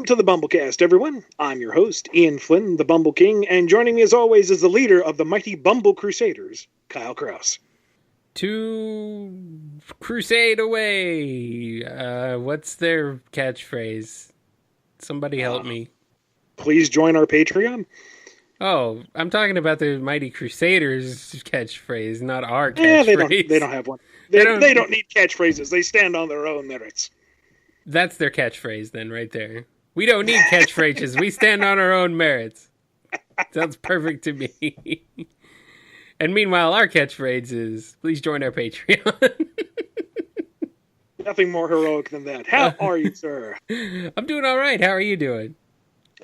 to the BumbleKast, everyone. I'm your host, Ian Flynn, the Bumble King, and joining me as always is the leader of the mighty Bumble Crusaders, Kyle Krause. To crusade away. What's their catchphrase? Somebody help me. Please join our Patreon. Oh, I'm talking about the Mighty Crusaders catchphrase, not our catchphrase. They don't have one. They don't need catchphrases. They stand on their own merits. That's their catchphrase then, right there. We don't need catchphrases. We stand on our own merits. Sounds perfect to me. And meanwhile, our catchphrase is, please join our Patreon. Nothing more heroic than that. How are you, sir? I'm doing all right. How are you doing?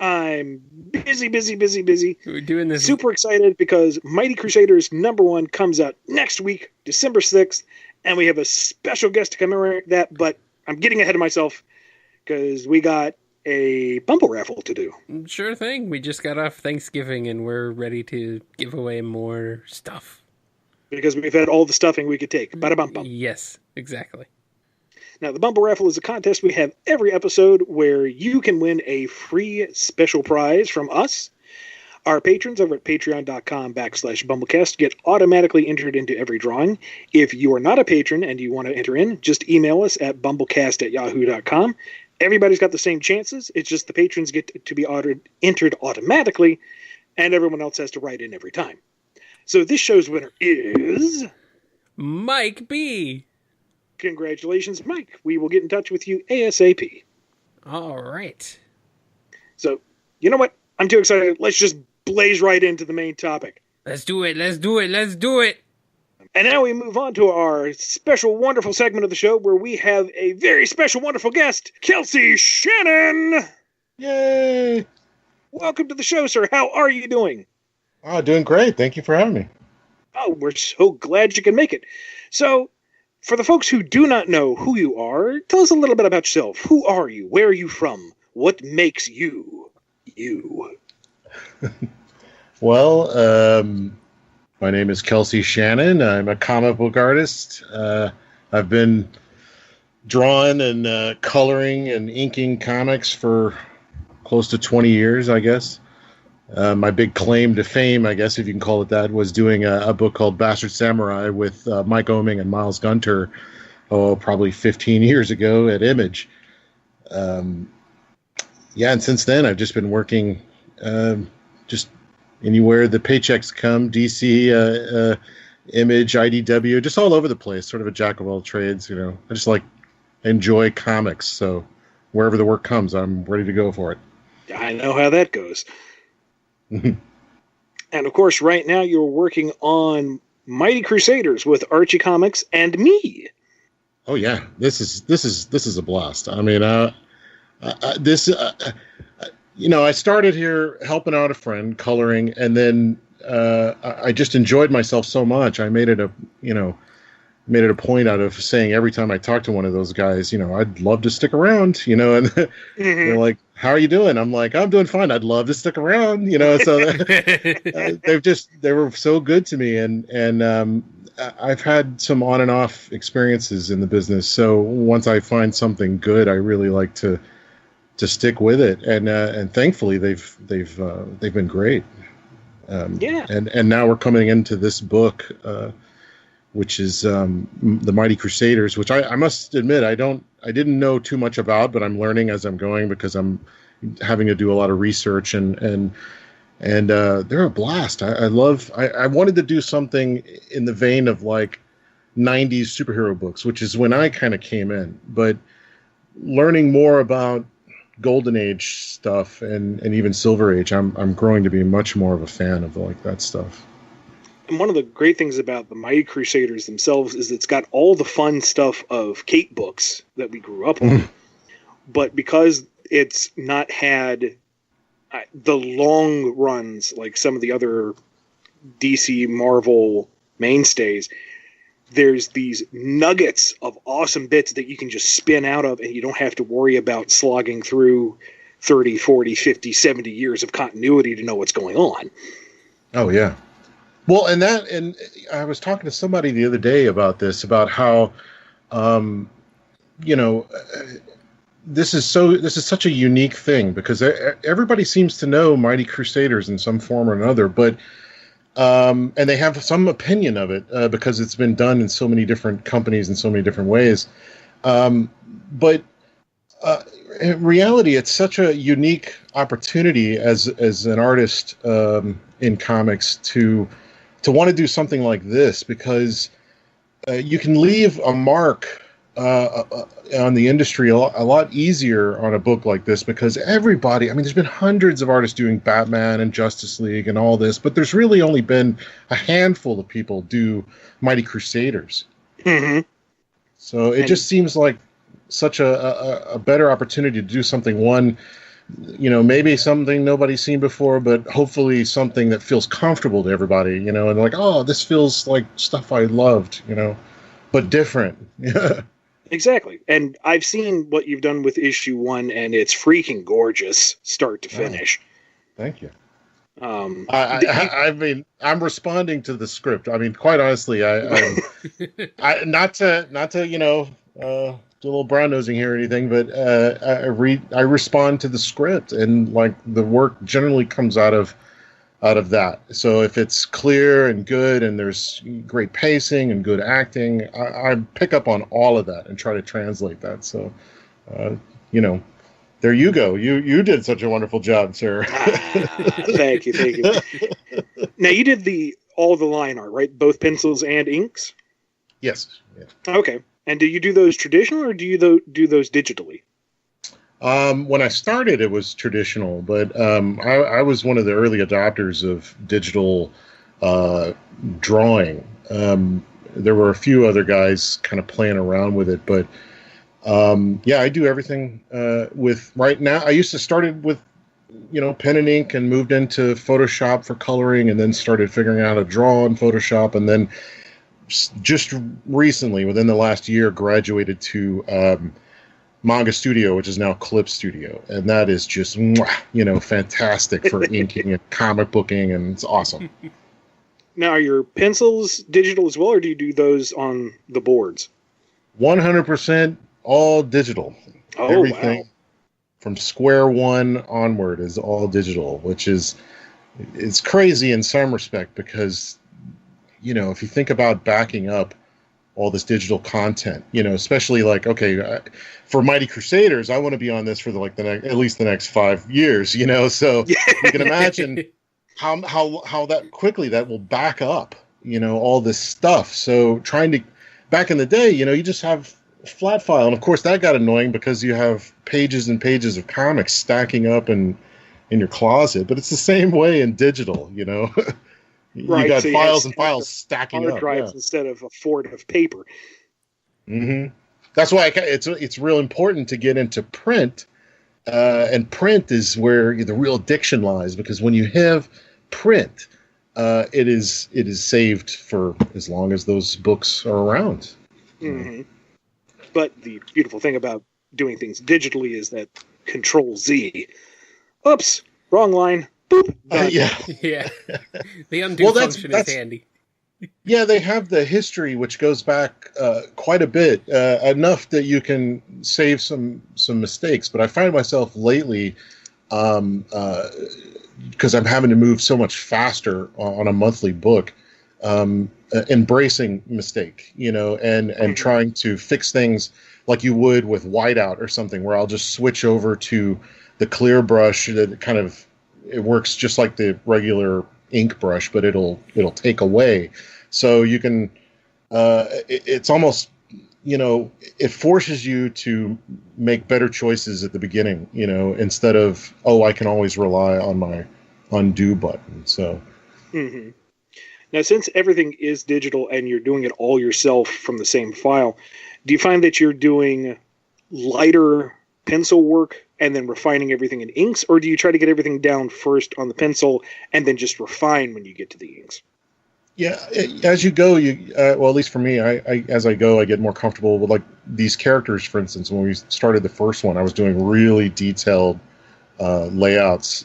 I'm busy. We're doing this. Super excited because Mighty Crusaders #1 comes out next week, December 6th, and we have a special guest to commemorate that, but I'm getting ahead of myself because we got a BumbleRaffle to do. Sure thing. We just got off Thanksgiving and we're ready to give away more stuff. Because we've had all the stuffing we could take. Bada-bum-bum. Yes, exactly. Now, the BumbleRaffle is a contest we have every episode where you can win a free special prize from us. Our patrons over at patreon.com/BumbleKast get automatically entered into every drawing. If you are not a patron and you want to enter in, just email us at BumbleKast@yahoo.com. Everybody's got the same chances. It's just the patrons get to be entered automatically, and everyone else has to write in every time. So this show's winner is... Mike B. Congratulations, Mike. We will get in touch with you ASAP. All right. So, you know what? I'm too excited. Let's just blaze right into the main topic. Let's do it. And now we move on to our special, wonderful segment of the show where we have a very special, wonderful guest, Kelsey Shannon. Yay! Welcome to the show, sir. How are you doing? Oh, doing great. Thank you for having me. Oh, we're so glad you can make it. So, for the folks who do not know who you are, tell us a little bit about yourself. Who are you? Where are you from? What makes you, you? Well, my name is Kelsey Shannon. I'm a comic book artist. I've been drawing and coloring and inking comics for close to 20 years, I guess. My big claim to fame, I guess, if you can call it that, was doing a book called Bastard Samurai with Mike Oeming and Miles Gunter, probably 15 years ago at Image. And since then, I've just been working just anywhere the paychecks come, DC, Image, IDW, just all over the place, sort of a jack of all trades, you know. I just enjoy comics, so wherever the work comes, I'm ready to go for it. I know how that goes. And of course, right now you're working on Mighty Crusaders with Archie Comics and me. Oh yeah, this is a blast. I mean, I started here helping out a friend coloring, and then I just enjoyed myself so much. I made it a point out of saying every time I talk to one of those guys, I'd love to stick around, and they're like, how are you doing? I'm like, I'm doing fine. I'd love to stick around, so they were so good to me. And I've had some on and off experiences in the business. So once I find something good, I really like to stick with it. And thankfully they've been great. And now we're coming into this book, which is the Mighty Crusaders, which I must admit I didn't know too much about, but I'm learning as I'm going because I'm having to do a lot of research and they're a blast. I wanted to do something in the vein of like 90s superhero books, which is when I kind of came in, but learning more about Golden Age stuff and even Silver Age, I'm growing to be much more of a fan of like that stuff. And one of the great things about the Mighty Crusaders themselves is it's got all the fun stuff of Kate books that we grew up on. But because it's not had the long runs like some of the other DC Marvel mainstays, there's these nuggets of awesome bits that you can just spin out of, and you don't have to worry about slogging through 30, 40, 50, 70 years of continuity to know what's going on. Oh, yeah. Well, and I was talking to somebody the other day about this, about how, this is such a unique thing because everybody seems to know Mighty Crusaders in some form or another, but and they have some opinion of it because it's been done in so many different companies in so many different ways. But in reality, it's such a unique opportunity as an artist in comics to want to do something like this because you can leave a mark on the industry a lot easier on a book like this because everybody, I mean, there's been hundreds of artists doing Batman and Justice League and all this, but there's really only been a handful of people do Mighty Crusaders. Mm-hmm. So it just seems like such a better opportunity to do something, one, maybe something nobody's seen before, but hopefully something that feels comfortable to everybody, and like, oh, this feels like stuff I loved, but different. Exactly. And I've seen what you've done with issue 1, and it's freaking gorgeous, start to finish. Thank you. I mean, I'm responding to the script. I mean, quite honestly, I not to do a little brown nosing here or anything, but I respond to the script, and like the work generally comes out of that. So if it's clear and good and there's great pacing and good acting, I pick up on all of that and try to translate that. So, there you go. You did such a wonderful job, sir. Thank you. Now you did all the line art, right? Both pencils and inks? Yes. Yeah. Okay. And do you do those traditional or do you do those digitally? When I started, it was traditional, but I was one of the early adopters of digital drawing. There were a few other guys kind of playing around with it, but I do everything with right now. I used to started with pen and ink and moved into Photoshop for coloring, and then started figuring out how to draw in Photoshop, and then just recently, within the last year, graduated to Manga Studio, which is now Clip Studio, and that is just fantastic for inking and comic booking, and it's awesome. Now, are your pencils digital as well, or do you do those on the boards? 100% all digital. Oh, everything wow. From square one onward is all digital, which is it's crazy in some respect because if you think about backing up all this digital content, especially like, okay, for Mighty Crusaders, I want to be on this for at least the next 5 years, so you can imagine how that quickly that will back up, all this stuff. So back in the day, you just have a flat file. And of course that got annoying because you have pages and pages of comics stacking up in your closet, but it's the same way in digital, You right, got so files and files stacking hard up. drives instead of a fort of paper. Mm-hmm. That's why it's real important to get into print, and print is where the real addiction lies. Because when you have print, it is saved for as long as those books are around. Mm-hmm. But the beautiful thing about doing things digitally is that Control Z. Oops, wrong line. Boop. Yeah. The undo function is handy. Yeah, they have the history, which goes back quite a bit, enough that you can save some mistakes. But I find myself lately, because I'm having to move so much faster on a monthly book, embracing mistake, and trying to fix things like you would with whiteout or something, where I'll just switch over to the clear brush that kind of. It works just like the regular ink brush, but it'll take away. So you can, it's almost, it forces you to make better choices at the beginning, instead of, I can always rely on my undo button. So. Mm-hmm. Now, since everything is digital and you're doing it all yourself from the same file, do you find that you're doing lighter pencil work and then refining everything in inks, or do you try to get everything down first on the pencil and then just refine when you get to the inks? Yeah, as you go, at least for me, as I go, I get more comfortable with like these characters. For instance, when we started the first one, I was doing really detailed layouts.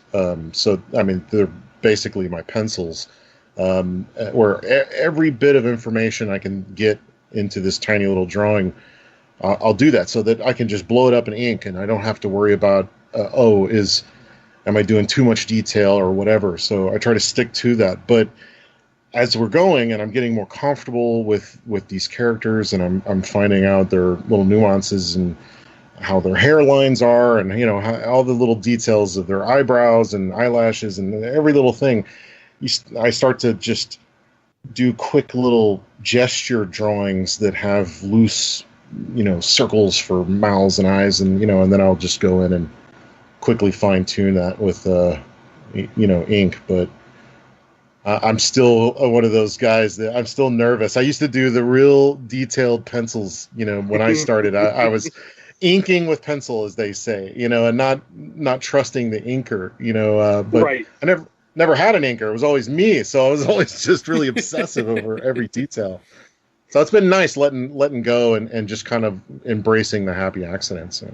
So I mean, they're basically my pencils, where every bit of information I can get into this tiny little drawing I'll do that so that I can just blow it up in ink and I don't have to worry about, am I doing too much detail or whatever. So I try to stick to that. But as we're going and I'm getting more comfortable with these characters and I'm finding out their little nuances and how their hairlines are and, how, all the little details of their eyebrows and eyelashes and every little thing, I start to just do quick little gesture drawings that have loose, circles for mouths and eyes and, and then I'll just go in and quickly fine tune that with, ink. But I'm still one of those guys that I'm still nervous. I used to do the real detailed pencils, when I started. I was inking with pencil, as they say, and not trusting the inker, but right. I never had an inker. It was always me, so I was always just really obsessive over every detail. So it's been nice letting go and just kind of embracing the happy accident. So,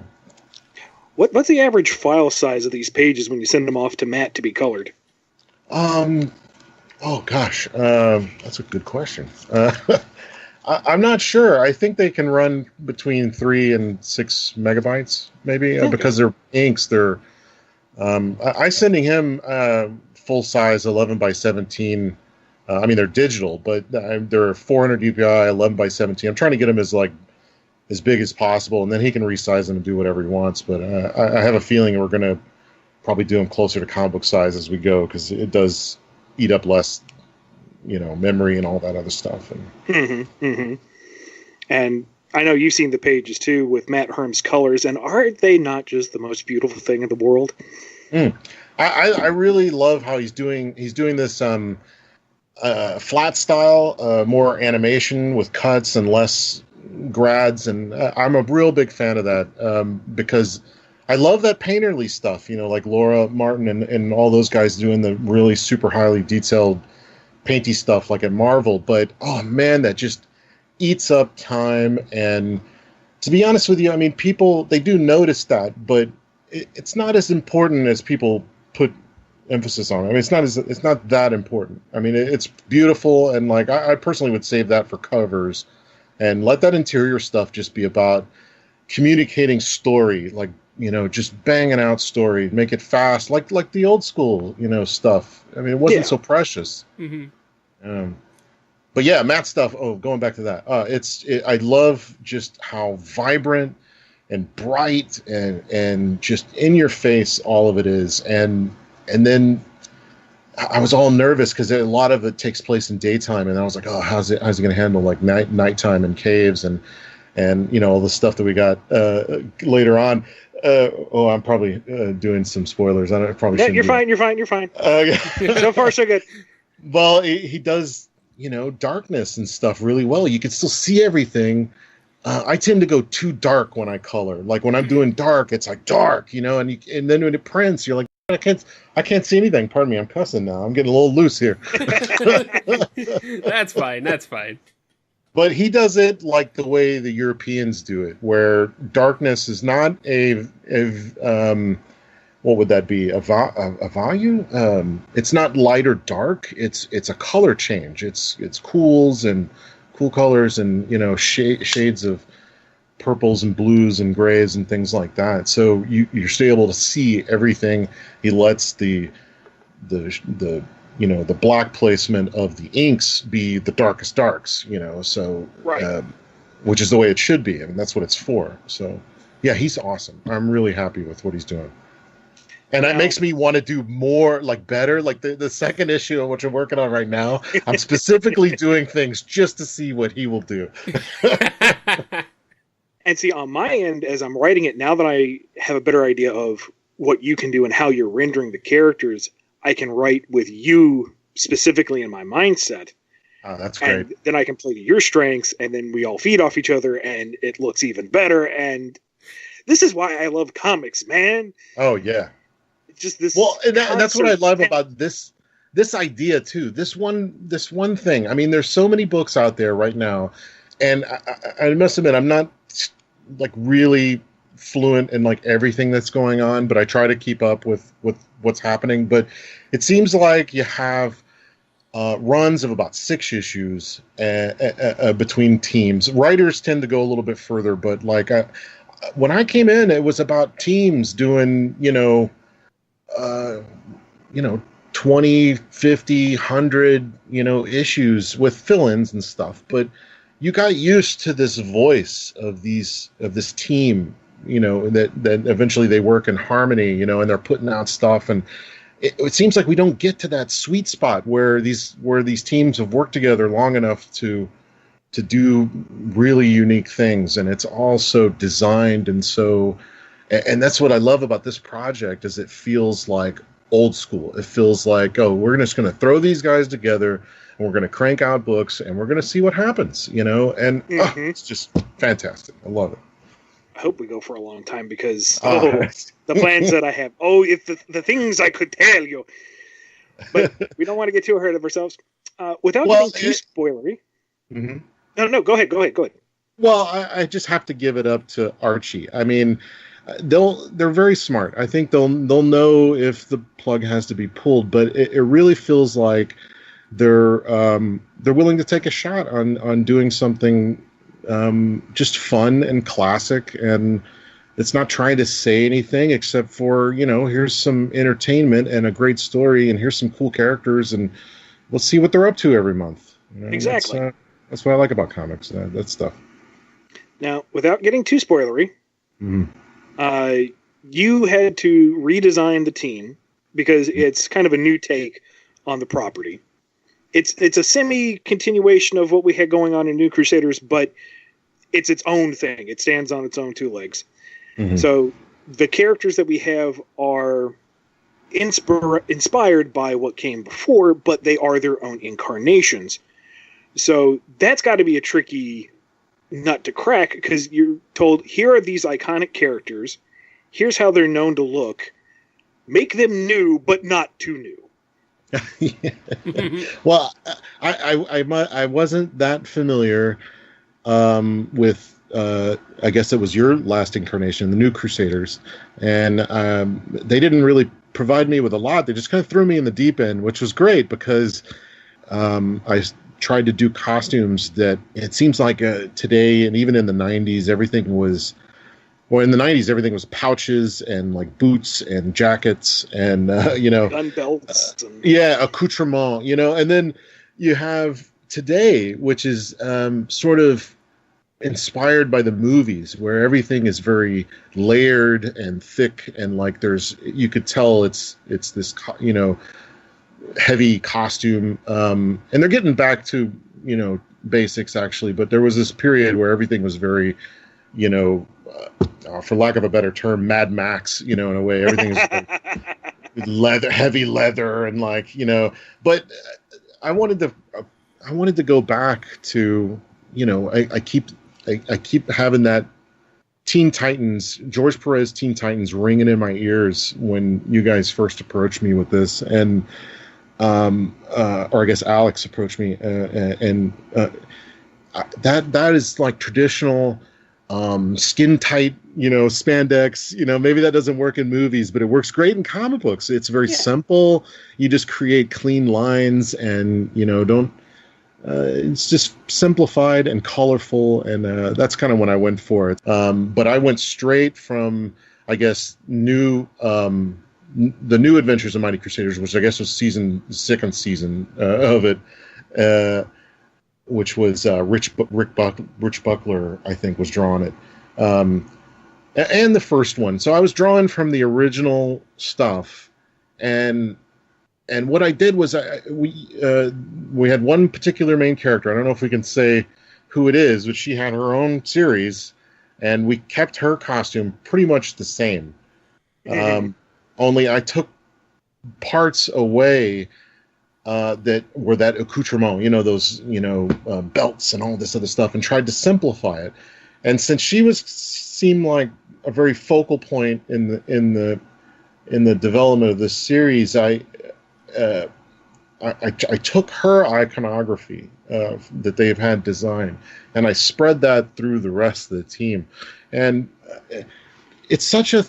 what's the average file size of these pages when you send them off to Matt to be colored? Oh gosh, that's a good question. I'm not sure. I think they can run between 3 and 6 megabytes, maybe, because they're inks. They're I sending him full size 11 by 17. I mean, they're digital, but they're 400 dpi, 11 by 17. I'm trying to get them as big as possible, and then he can resize them and do whatever he wants. But I have a feeling we're going to probably do them closer to comic book size as we go, because it does eat up less, memory and all that other stuff. And I know you've seen the pages too with Matt Herm's colors, and aren't they not just the most beautiful thing in the world? I really love how he's doing this flat style, more animation with cuts and less grads, and I'm a real big fan of that, because I love that painterly stuff, like Laura Martin and all those guys doing the really super highly detailed painty stuff like at Marvel. But, oh man, that just eats up time. And to be honest with you, I mean, people, they do notice that, but it's not as important as people put emphasis on. I mean, it's not that important. I mean, it's beautiful. And I personally would save that for covers and let that interior stuff just be about communicating story, just banging out story, make it fast, like the old school, stuff. I mean, it wasn't so precious. But yeah, Matt stuff. Oh, going back to that, I love just how vibrant and bright and just in your face all of it is. And then I was all nervous because a lot of it takes place in daytime, and I was like, oh, how's it going to handle nighttime in caves and all the stuff that we got later on. I'm probably doing some spoilers. I probably shouldn't. You're fine. So far, so good. Well, he does, darkness and stuff really well. You can still see everything. I tend to go too dark when I color. Like when I'm doing dark, it's like dark, and then when it prints, you're like, I can't see anything. Pardon me, I'm cussing now. I'm getting a little loose here. That's fine. But he does it like the way the Europeans do it, where darkness is not what would that be? A value? It's not light or dark. It's a color change. It's cools and cool colors and shades of purples and blues and grays and things like that. So you're still able to see everything. He lets the black placement of the inks be the darkest darks, so right. Which is the way it should be. I mean, that's what it's for. So yeah, he's awesome. I'm really happy with what he's doing. And that makes me want to do more, better. Like the second issue, which I'm working on right now, I'm specifically doing things just to see what he will do. And see, on my end, as I'm writing it, now that I have a better idea of what you can do and how you're rendering the characters, I can write with you specifically in my mindset. Oh, that's great. And then I can play to your strengths, and then we all feed off each other, and it looks even better. And this is why I love comics, man. Oh, yeah. Just this. Well, and that's what I love about this idea too. This one thing. I mean, there's so many books out there right now, and I must admit, I'm not really fluent in everything that's going on, but I try to keep up with what's happening. But it seems like you have runs of about 6 issues between teams. Writers tend to go a little bit further, but like when I came in, it was about teams doing, 20, 50, 100, issues with fill-ins and stuff. But you got used to this voice of this team, that eventually they work in harmony, and they're putting out stuff. And it seems like we don't get to that sweet spot where these teams have worked together long enough to do really unique things. And it's all so designed and that's what I love about this project is it feels like old school. It feels like, oh, we're just going to throw these guys together and we're going to crank out books and we're going to see what happens, and it's just fantastic. I love it. I hope we go for a long time because the plans that I have. Oh, if the things I could tell you. But we don't want to get too ahead of ourselves. Without getting too spoilery. Mm-hmm. No, go ahead. Well, I just have to give it up to Archie. I mean, they're very smart. I think they'll know if the plug has to be pulled, but it really feels like they're willing to take a shot on doing something just fun and classic, and it's not trying to say anything except for here's some entertainment and a great story, and here's some cool characters, and let's see what they're up to every month. Exactly. That's what I like about comics. That stuff. Now, without getting too spoilery, you had to redesign the team because it's kind of a new take on the property. It's a semi-continuation of what we had going on in New Crusaders, but it's its own thing. It stands on its own 2 legs. Mm-hmm. So the characters that we have are inspired by what came before, but they are their own incarnations. So that's got to be a tricky nut to crack because you're told, here are these iconic characters. Here's how they're known to look. Make them new, but not too new. Well, I wasn't that familiar with I guess it was your last incarnation, the New Crusaders, and they didn't really provide me with a lot. They just kind of threw me in the deep end, which was great because I tried to do costumes that it seems like today and even in the 90s everything was. Well, in the 90s, everything was pouches and like boots and jackets and, gun belts. Accoutrement, and then you have today, which is sort of inspired by the movies where everything is very layered and thick and like you could tell it's this, heavy costume. And they're getting back to, basics actually, but there was this period where everything was very, for lack of a better term, Mad Max, in a way. Everything is leather, heavy leather, and But I wanted to go back to, I keep having that Teen Titans, George Perez Teen Titans ringing in my ears when you guys first approached me with this, and or I guess Alex approached me, and that is like traditional. Skin tight, spandex, maybe that doesn't work in movies, but it works great in comic books. It's very simple. You just create clean lines and, it's just simplified and colorful. And, that's kind of when I went for it. But I went straight from, I guess, the new Adventures of Mighty Crusaders, which I guess was second season of it, which was Rich Buckler, I think, was drawing it, and the first one. So I was drawing from the original stuff, and what I did was we had one particular main character. I don't know if we can say who it is, but she had her own series, and we kept her costume pretty much the same. Only I took parts away. That were that accoutrement, those, belts and all this other stuff, and tried to simplify it. And since she seemed like a very focal point in the development of this series, I took her iconography that they've had designed, and I spread that through the rest of the team. And it's such a,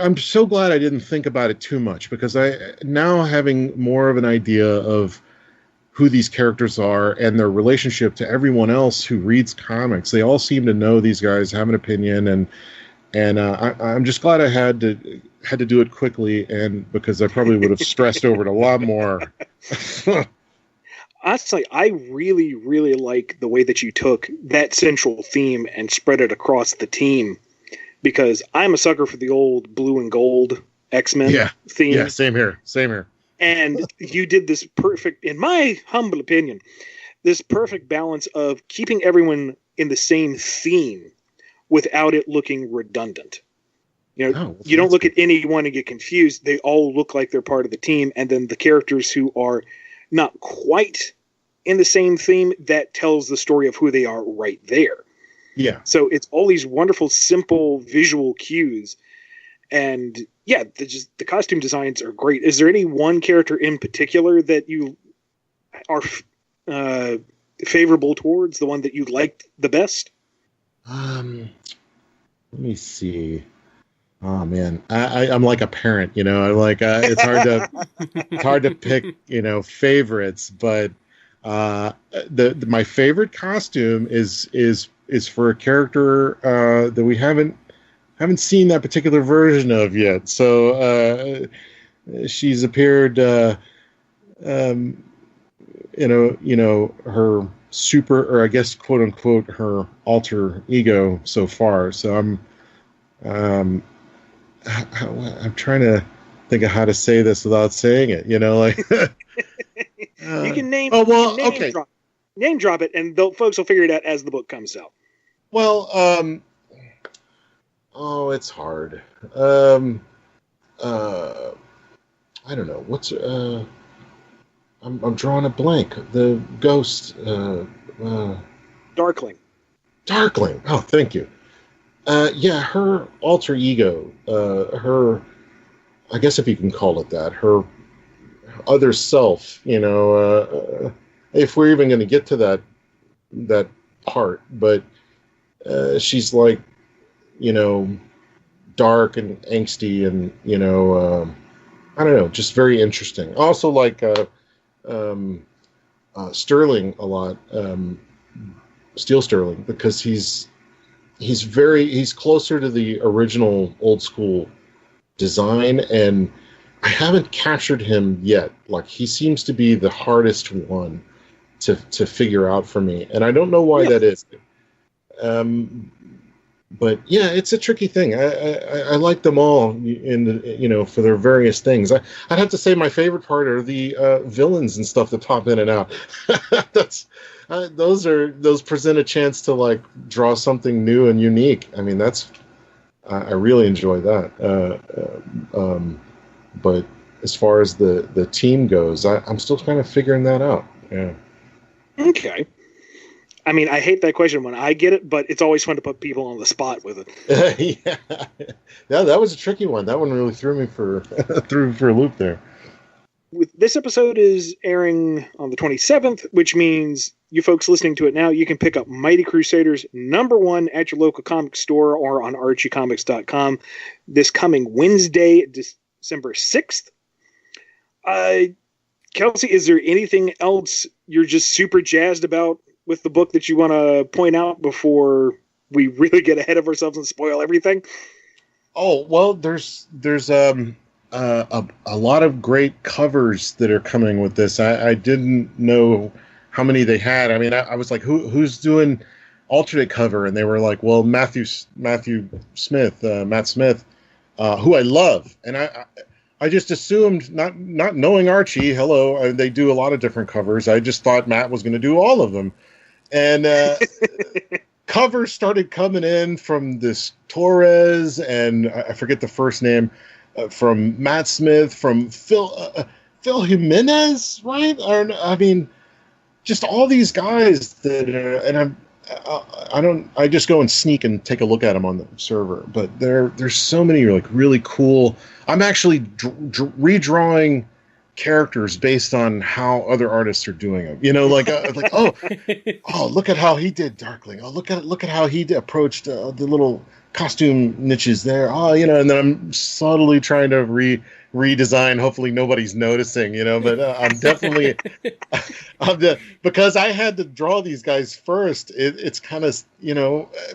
I'm so glad I didn't think about it too much, because I now having more of an idea of who these characters are and their relationship to everyone else who reads comics. They all seem to know these guys, have an opinion, and I'm just glad I had to do it quickly, and because I probably would have stressed over it a lot more. Honestly, I really, really like the way that you took that central theme and spread it across the team, because I'm a sucker for the old blue and gold X-Men theme. Yeah, same here. And you did this perfect, in my humble opinion, this perfect balance of keeping everyone in the same theme without it looking redundant. You know, you don't look at anyone and get confused. They all look like they're part of the team. And then the characters who are not quite in the same theme, that tells the story of who they are right there. Yeah. So it's all these wonderful, simple visual cues. And yeah, the costume designs are great. Is there any one character in particular that you are favorable towards, the one that you liked the best? Let me see. Oh man, I'm like a parent, you know. I'm like it's hard to pick, you know, favorites. But my favorite costume is for a character that we haven't seen that particular version of yet. So she's appeared, you know, her super, or I guess quote unquote her alter ego so far. So I'm trying to think of how to say this without saying it. You know, like you can name. Oh well, okay. Name drop it, and folks will figure it out as the book comes out. Well, it's hard. I don't know. What's I'm drawing a blank. The ghost. Darkling. Darkling. Oh, thank you. Yeah, her alter ego, her, I guess if you can call it that, her other self, you know, if we're even going to get to that part, but she's like, you know, dark and angsty and, you know, I don't know, just very interesting. Also like Sterling a lot, Steel Sterling, because he's closer to the original old school design, and I haven't captured him yet. Like, he seems to be the hardest one to figure out for me, and I don't know why that is. But yeah, it's a tricky thing. I like them all you know, for their various things. I'd have to say my favorite part are the villains and stuff that pop in and out. Those present a chance to like draw something new and unique. I mean, I really enjoy that. But as far as the team goes, I'm still kind of figuring that out. Yeah. Okay. I mean, I hate that question when I get it, but it's always fun to put people on the spot with it. Yeah, that was a tricky one. That one really threw me for a loop there. This episode is airing on the 27th, which means you folks listening to it now, you can pick up Mighty Crusaders #1 at your local comic store or on archiecomics.com this coming Wednesday, December 6th. Kelsey, is there anything else you're just super jazzed about with the book that you want to point out before we really get ahead of ourselves and spoil everything? Oh, well, there's a lot of great covers that are coming with this. I didn't know how many they had. I mean, I was like, who's doing alternate cover? And they were like, well, Matt Smith, who I love. And I just assumed, not knowing Archie, they do a lot of different covers. I just thought Matt was going to do all of them. And covers started coming in from this Torres, and I forget the first name, from Matt Smith, from Phil Jimenez, right? I mean, just all these guys that are, and I just go and sneak and take a look at them on the server, but there's so many like really cool. I'm actually redrawing characters based on how other artists are doing them. You know, like oh, look at how he did Darkling. Oh, look at how he approached the little costume niches there. Oh, and then I'm subtly trying to redesign. Hopefully nobody's noticing, but I'm definitely, because I had to draw these guys first. It's kind of,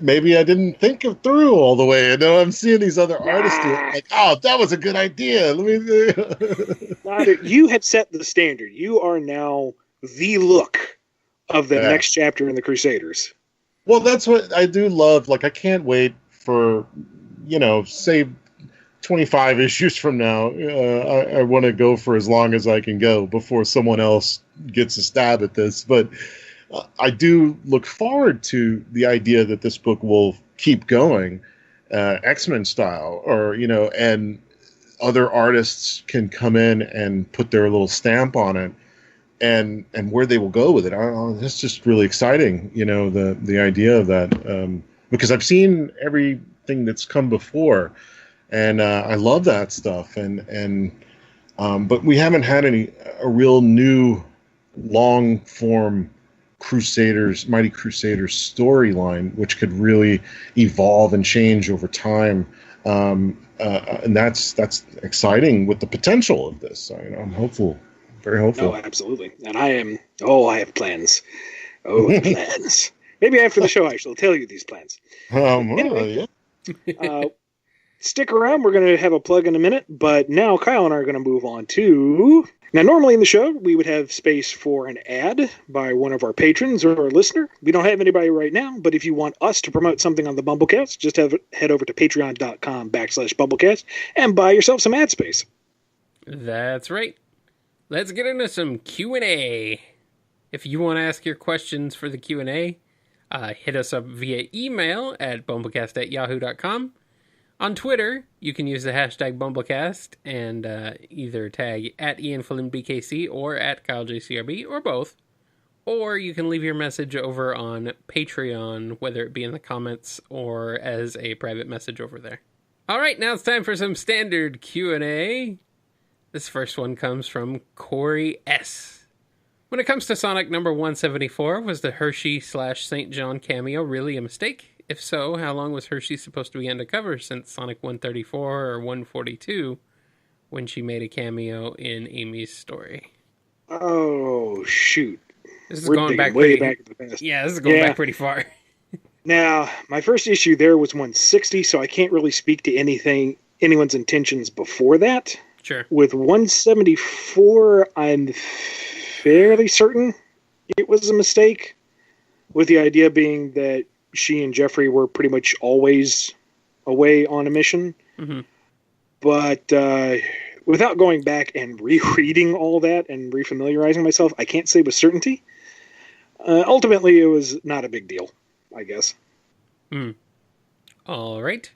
maybe I didn't think it through all the way. I'm seeing these other artists do it, like, oh, that was a good idea. Let me. You had set the standard. You are now the look of the next chapter in the Crusaders. Well, that's what I do love. Like, I can't wait for, say 25 issues from now. I want to go for as long as I can go before someone else gets a stab at this. But I do look forward to the idea that this book will keep going, X-Men style, or, and other artists can come in and put their little stamp on it. And where they will go with it. That's just really exciting, the idea of that. Because I've seen everything that's come before, and I love that stuff. But we haven't had a real new long form Mighty Crusaders storyline, which could really evolve and change over time. And that's exciting with the potential of this. I'm hopeful. Very hopeful. Oh, absolutely. And I have plans. Plans. Maybe after the show I shall tell you these plans. Anyway, stick around. We're going to have a plug in a minute. But now Kyle and I are going to move on to... Now, normally in the show, we would have space for an ad by one of our patrons or a listener. We don't have anybody right now, but if you want us to promote something on the BumbleKast, just head over to patreon.com/BumbleKast and buy yourself some ad space. That's right. Let's get into some Q&A. If you want to ask your questions for the Q&A, hit us up via email at BumbleKast@yahoo.com. On Twitter, you can use the hashtag BumbleKast and either tag at IanFlynnBKC or at KyleJCRB, or both. Or you can leave your message over on Patreon, whether it be in the comments or as a private message over there. All right, now it's time for some standard Q&A. This first one comes from Corey S. When it comes to Sonic number 174, was the Hershey/St. John cameo really a mistake? If so, how long was Hershey supposed to be undercover since Sonic 134 or 142 when she made a cameo in Amy's story? Oh, shoot. This is going back way back in the past. Yeah, this is going back pretty far. Now, my first issue there was 160, so I can't really speak to anyone's intentions before that. Sure. With 174, I'm fairly certain it was a mistake, with the idea being that she and Jeffrey were pretty much always away on a mission. Mm-hmm. But without going back and rereading all that and refamiliarizing myself, I can't say with certainty. Ultimately, it was not a big deal, I guess. All right.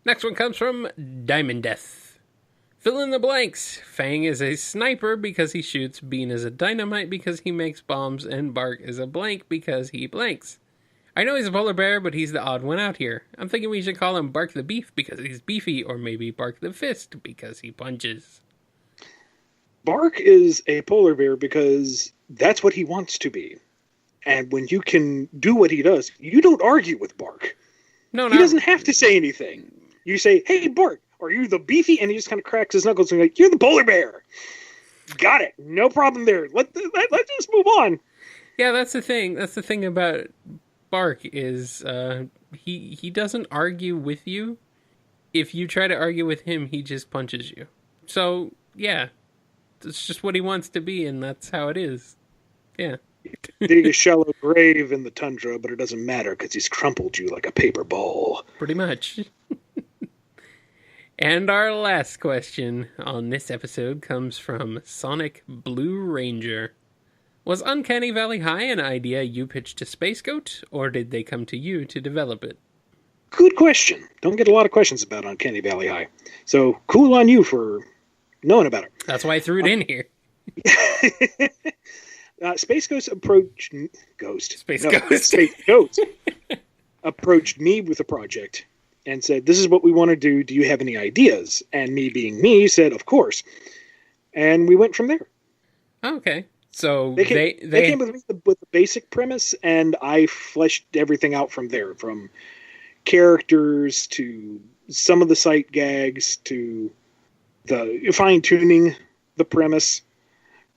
Next one comes from Diamond Death. Fill in the blanks. Fang is a sniper because he shoots, Bean is a dynamite because he makes bombs, and Bark is a blank because he blanks. I know he's a polar bear, but he's the odd one out here. I'm thinking we should call him Bark the Beef because he's beefy, or maybe Bark the Fist because he punches. Bark is a polar bear because that's what he wants to be. And when you can do what he does, you don't argue with Bark. No, he doesn't have to say anything. You say, "Hey, Bark, are you the beefy?" And he just kind of cracks his knuckles and like, "You're the polar bear." Got it. No problem there. Let's just move on. Yeah, that's the thing. That's the thing about Bark is he doesn't argue with you. If you try to argue with him, he just punches you. So, yeah, it's just what he wants to be, and that's how it is. Yeah. Dig a shallow grave in the tundra, but it doesn't matter because he's crumpled you like a paper ball. Pretty much. And our last question on this episode comes from Sonic Blue Ranger. Was Uncanny Valley High an idea you pitched to Space Goat, or did they come to you to develop it? Good question. Don't get a lot of questions about Uncanny Valley High. So, cool on you for knowing about it. That's why I threw it in here. Space Ghost approached... Space Ghost approached me with a project and said, "This is what we want to do. Do you have any ideas?" And me being me said, "Of course." And we went from there. Okay. So they came with me with the basic premise, and I fleshed everything out from there, from characters to some of the sight gags to the fine-tuning the premise,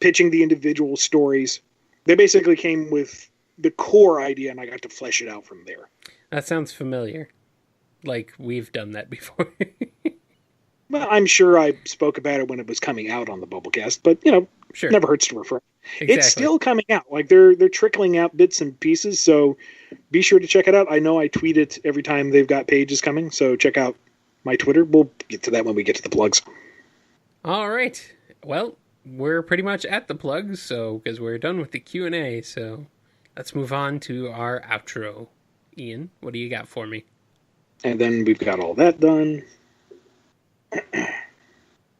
pitching the individual stories. They basically came with the core idea, and I got to flesh it out from there. That sounds familiar. Like we've done that before. Well, I'm sure I spoke about it when it was coming out on the BumbleKast, but, you know, sure. Never hurts to refer. Exactly. It's still coming out. Like, they're trickling out bits and pieces, so be sure to check it out. I know I tweet it every time they've got pages coming, so check out my Twitter. We'll get to that when we get to the plugs. All right. Well, we're pretty much at the plugs, so because we're done with the Q&A, so let's move on to our outro. Ian, what do you got for me? And then we've got all that done.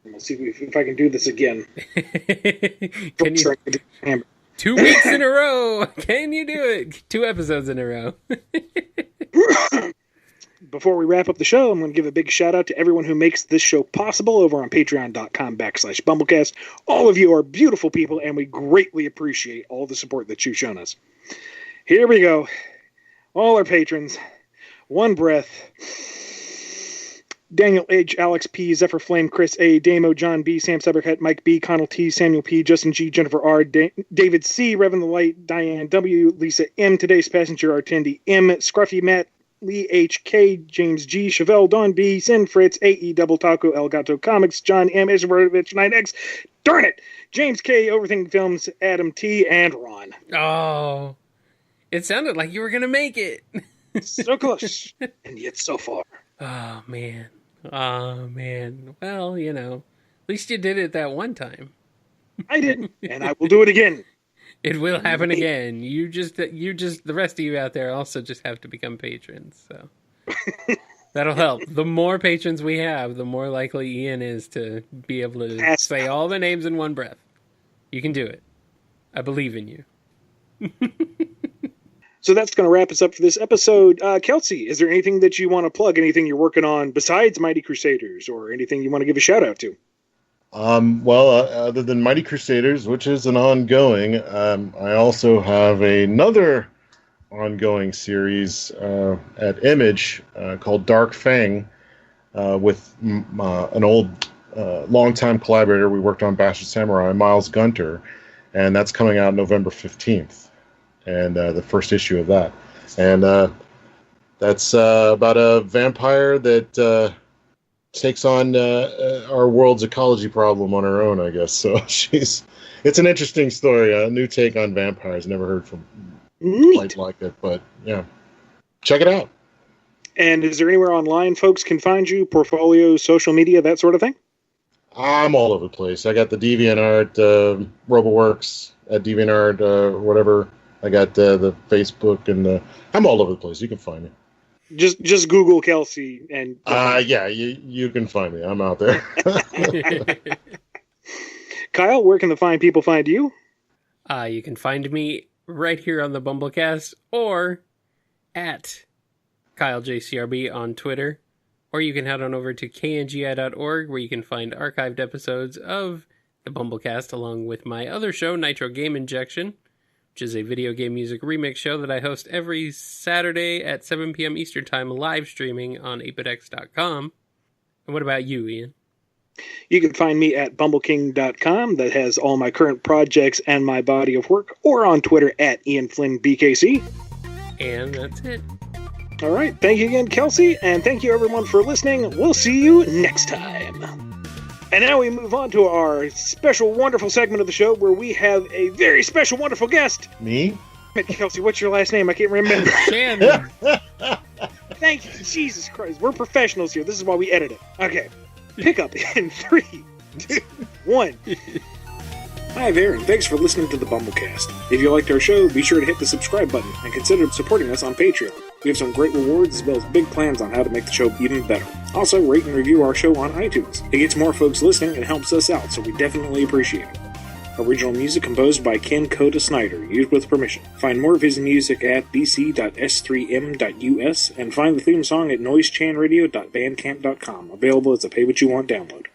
Let's see if I can do this again. Can you? 2 weeks in a row. Can you do it? 2 episodes in a row. Before we wrap up the show, I'm going to give a big shout out to everyone who makes this show possible over on patreon.com/BumbleKast. All of you are beautiful people, and we greatly appreciate all the support that you've shown us. Here we go. All our patrons. One breath. Daniel H., Alex P., Zephyr Flame, Chris A., Damo, John B., Sam Cybercut, Mike B., Connell T., Samuel P., Justin G., Jennifer R., David C., Revan the Light, Diane W., Lisa M., Today's Passenger, Artendi M., Scruffy Matt, Lee H. K., James G., Chevelle, Don B., Sin Fritz, A.E. Double Taco, Elgato Comics, John M., Isvarovich 9X, darn it! James K., Overthinking Films, Adam T., and Ron. Oh, it sounded like you were going to make it. So close, and yet so far. Oh, man. Oh, man. Well, you know, at least you did it that one time. I did, and I will do it again. It will happen again. You just, the rest of you out there also just have to become patrons, so. That'll help. The more patrons we have, the more likely Ian is to be able to say all the names in one breath. You can do it. I believe in you. So that's going to wrap us up for this episode. Kelsey, is there anything that you want to plug? Anything you're working on besides Mighty Crusaders, or anything you want to give a shout out to? Other than Mighty Crusaders, which is an ongoing, I also have another ongoing series at Image called Dark Fang with an old longtime collaborator. We worked on Bastard Samurai, Miles Gunter, and that's coming out November 15th. And the first issue of that. And that's about a vampire that takes on our world's ecology problem on her own, I guess. So it's an interesting story, a new take on vampires. Never heard from quite like it, but yeah, check it out. And is there anywhere online folks can find you, portfolio, social media, that sort of thing? I'm all over the place. I got the DeviantArt, RoboWorks at DeviantArt, whatever. I got the Facebook and I'm all over the place. You can find me. Just Google Kelsey and. Yeah, you can find me. I'm out there. Kyle, where can the fine people find you? You can find me right here on the BumbleKast or at KyleJCRB on Twitter, or you can head on over to kngi.org where you can find archived episodes of the BumbleKast along with my other show, Nitro Game Injection, which is a video game music remix show that I host every Saturday at 7 p.m. Eastern Time, live streaming on 8bitx.com. And what about you, Ian? You can find me at bumbleking.com. That has all my current projects and my body of work, or on Twitter at IanFlynnBKC. And that's it. All right. Thank you again, Kelsey, and thank you, everyone, for listening. We'll see you next time. And now we move on to our special, wonderful segment of the show where we have a very special, wonderful guest. Me? Kelsey, what's your last name? I can't remember. Shannon. Thank you. Jesus Christ. We're professionals here. This is why we edit it. Okay. Pick up in 3, 2, 1. Hi there, and thanks for listening to the BumbleKast. If you liked our show, be sure to hit the subscribe button and consider supporting us on Patreon. We have some great rewards as well as big plans on how to make the show even better. Also, rate and review our show on iTunes. It gets more folks listening and helps us out, so we definitely appreciate it. Original music composed by Ken Coda Snyder, used with permission. Find more of his music at bc.s3m.us and find the theme song at noisechanradio.bandcamp.com, available as a pay-what-you-want download.